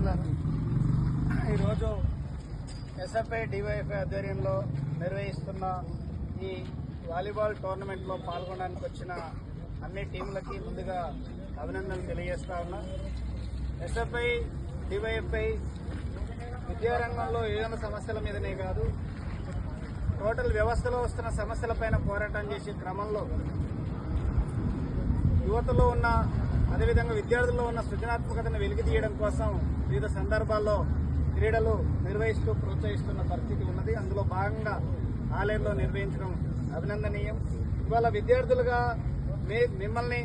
మిత్రులారా, ఈరోజు SFI DYFI ఆధ్వర్యంలో నిర్వహిస్తున్న ఈ వాలీబాల్ టోర్నమెంట్లో పాల్గొనడానికి వచ్చిన అన్ని టీంలకి ముందుగా అభినందనలు తెలియజేస్తా ఉన్నా. ఎస్ఎఫ్ఐ డివైఎఫ్ఐ విద్యారంగంలో ఏదైనా సమస్యల మీదనే కాదు, టోటల్ వ్యవస్థలో వస్తున్న సమస్యలపైన పోరాటం చేసే క్రమంలో యువతలో ఉన్న అదేవిధంగా విద్యార్థుల్లో ఉన్న సృజనాత్మకతను వెలికితీయడం కోసం వివిధ సందర్భాల్లో క్రీడలు నిర్వహిస్తూ ప్రోత్సహిస్తున్న పరిస్థితి ఉన్నది. అందులో భాగంగా ఆలయంలో నిర్వహించడం అభినందనీయం. ఇవాళ విద్యార్థులుగా మిమ్మల్ని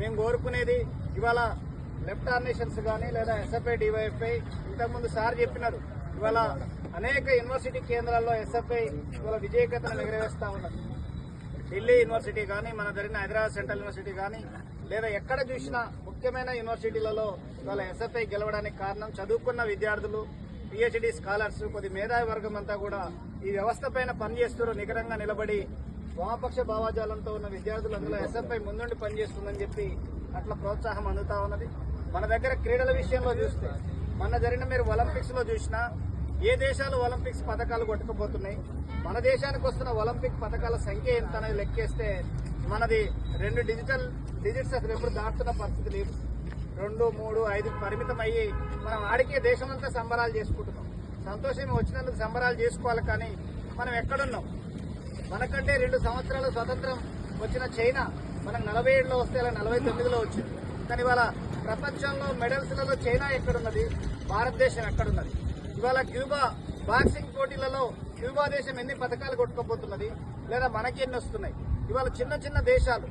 మేము కోరుకునేది, ఇవాళ లెఫ్ట్ ఆర్గనైజేషన్స్ కానీ లేదా ఎస్ఎఫ్ఐ డివైఎఫ్ఐ ఇంతకుముందు సార్ చెప్పినారు, ఇవాళ అనేక యూనివర్సిటీ కేంద్రాల్లో ఎస్ఎఫ్ఐ ఇవాళ విజయకథను ఎగరవేస్తా ఉన్నది. ఢిల్లీ యూనివర్సిటీ కానీ, మన జరిగిన హైదరాబాద్ సెంట్రల్ యూనివర్సిటీ కానీ, లేదా ఎక్కడ చూసినా ముఖ్యమైన యూనివర్సిటీలలో ఇవాళ ఎస్ఎఫ్ఐ గెలవడానికి కారణం చదువుకున్న విద్యార్థులు, పిహెచ్డి స్కాలర్స్, కొద్ది మేధావి వర్గం అంతా కూడా ఈ వ్యవస్థ పైన పనిచేస్తూ నికరంగా నిలబడి వామపక్ష భావాజాలంతో ఉన్న విద్యార్థులు అందులో ఎస్ఎఫ్ఐ ముందుండి పనిచేస్తుందని చెప్పి అట్లా ప్రోత్సాహం అందుతా ఉన్నది. మన దగ్గర క్రీడల విషయంలో చూస్తే మొన్న జరిగిన మీరు ఒలింపిక్స్ లో చూసినా ఏ దేశాలు ఒలింపిక్స్ పథకాలు కొట్టుకుపోతున్నాయి, మన దేశానికి వస్తున్న ఒలింపిక్ పథకాల సంఖ్య ఎంత అనేది లెక్కేస్తే మనది 2 డిజిట్స్ అసలు ఎప్పుడు దాటుతున్న పరిస్థితి లేదు. 2, 3, 5 పరిమితం అయ్యి మనం ఆడికే దేశమంతా సంబరాలు చేసుకుంటున్నాం. సంతోషం వచ్చినందుకు సంబరాలు చేసుకోవాలి, కానీ మనం ఎక్కడున్నాం? మనకంటే 2 సంవత్సరాల స్వతంత్రం వచ్చిన చైనా మనకు 47లో వస్తే ఇలా 49లో వచ్చింది. కానీ ఇవాళ ప్రపంచంలో మెడల్స్లలో చైనా ఎక్కడున్నది, భారతదేశం ఎక్కడున్నది? ఇవాళ క్యూబా బాక్సింగ్ పోటీలలో క్యూబా దేశం ఎన్ని పథకాలు కొట్టుకోబోతున్నది, లేదా మనకి ఎన్ని వస్తున్నాయి? ఇవాళ చిన్న చిన్న దేశాలు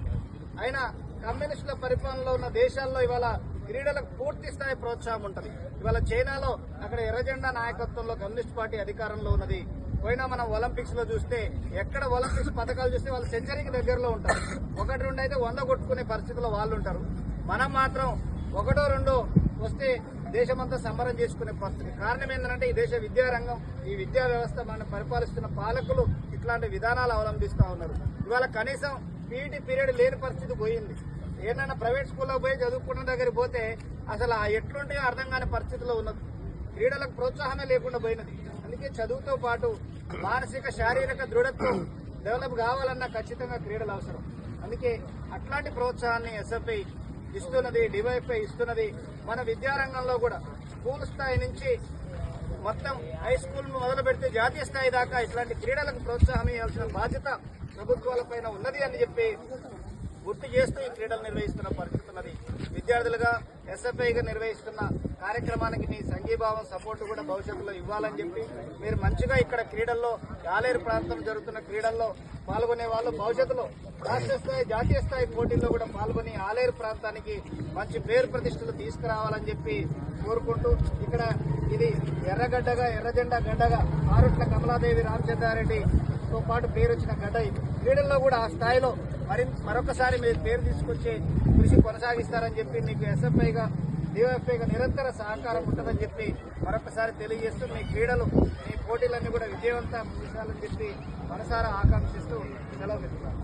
అయినా కమ్యూనిస్టుల పరిపాలనలో ఉన్న దేశాల్లో ఇవాళ క్రీడలకు పూర్తి స్థాయి ప్రోత్సాహం ఉంటుంది. ఇవాళ చైనాలో అక్కడ ఎర్రజెండా నాయకత్వంలో కమ్యూనిస్ట్ పార్టీ అధికారంలో ఉన్నది. పోయినా మనం ఒలింపిక్స్ లో చూస్తే ఎక్కడ ఒలింపిక్స్ పథకాలు చూస్తే వాళ్ళు సెంచరీకి దగ్గరలో ఉంటారు. 1-2 అయితే 100 కొట్టుకునే పరిస్థితిలో వాళ్ళు ఉంటారు. మనం మాత్రం 1-2 వస్తే దేశమంతా సంబరం చేసుకునే పరిస్థితి. కారణం ఏంటంటే ఈ దేశ విద్యారంగం, ఈ విద్యా వ్యవస్థ మనం పరిపాలిస్తున్న పాలకులు ఇట్లాంటి విధానాలు అవలంబిస్తూ ఉన్నారు. ఇవాళ కనీసం పీఈటీ పీరియడ్ లేని పరిస్థితి పోయింది. ఏదైనా ప్రైవేట్ స్కూల్లో పోయి చదువుకున్న దగ్గర పోతే అసలు ఎట్లుంటాయో అర్థం కాని పరిస్థితిలో ఉన్నది. క్రీడలకు ప్రోత్సాహమే లేకుండా పోయినది. అందుకే చదువుతో పాటు మానసిక శారీరక దృఢత్వం డెవలప్ కావాలన్నా ఖచ్చితంగా క్రీడలు అవసరం. అందుకే అట్లాంటి ప్రోత్సాహాన్ని ఎస్ఎఫ్ఐ ఇస్తున్నది, డివైఎఫ్ఐ ఇస్తున్నది. మన విద్యారంగంలో కూడా స్కూల్ స్థాయి నుంచి మొత్తం హై స్కూల్ మొదలు పెడితే జాతీయ స్థాయి దాకా ఇట్లాంటి క్రీడలకు ప్రోత్సాహం ఇవ్వాల్సిన బాధ్యత ప్రభుత్వాలపైన ఉన్నది అని చెప్పి గుర్తు చేస్తూ ఈ క్రీడలు నిర్వహిస్తున్న పరిస్థితి ఉన్నది. విద్యార్థులుగా ఎస్ఎఫ్ఐగా నిర్వహిస్తున్న కార్యక్రమానికి మీ సంఘీభావం సపోర్టు కూడా భవిష్యత్తులో ఇవ్వాలని చెప్పి, మీరు మంచిగా ఇక్కడ క్రీడల్లో ఆలేరు ప్రాంతం జరుగుతున్న క్రీడల్లో పాల్గొనే వాళ్ళు భవిష్యత్తులో రాష్ట్ర స్థాయి జాతీయ స్థాయి పోటీల్లో కూడా పాల్గొని ఆలేరు ప్రాంతానికి మంచి పేరు ప్రతిష్టలు తీసుకురావాలని చెప్పి కోరుకుంటూ, ఇక్కడ ఇది ఎర్రగడ్డగా ఎర్రజెండా గడ్డగా ఆరుట్ల కమలాదేవి రామచంద్రారెడ్డితో పాటు పేరు వచ్చిన గడ్డ ఇది. క్రీడల్లో కూడా ఆ స్థాయిలో మరొకసారి మీరు పేరు తీసుకొచ్చే కృషి కొనసాగిస్తారని చెప్పి, మీకు ఎస్ఎఫ్ఐగా డివైఎఫ్ఐగా నిరంతర సహకారం ఉంటుందని చెప్పి మరొకసారి తెలియజేస్తూ, మీ క్రీడలు మీ పోటీలన్నీ కూడా విజయవంతం చేయాలని చెప్పి మనసారా ఆకాంక్షిస్తూ సెలవు పెట్టుకున్నాను.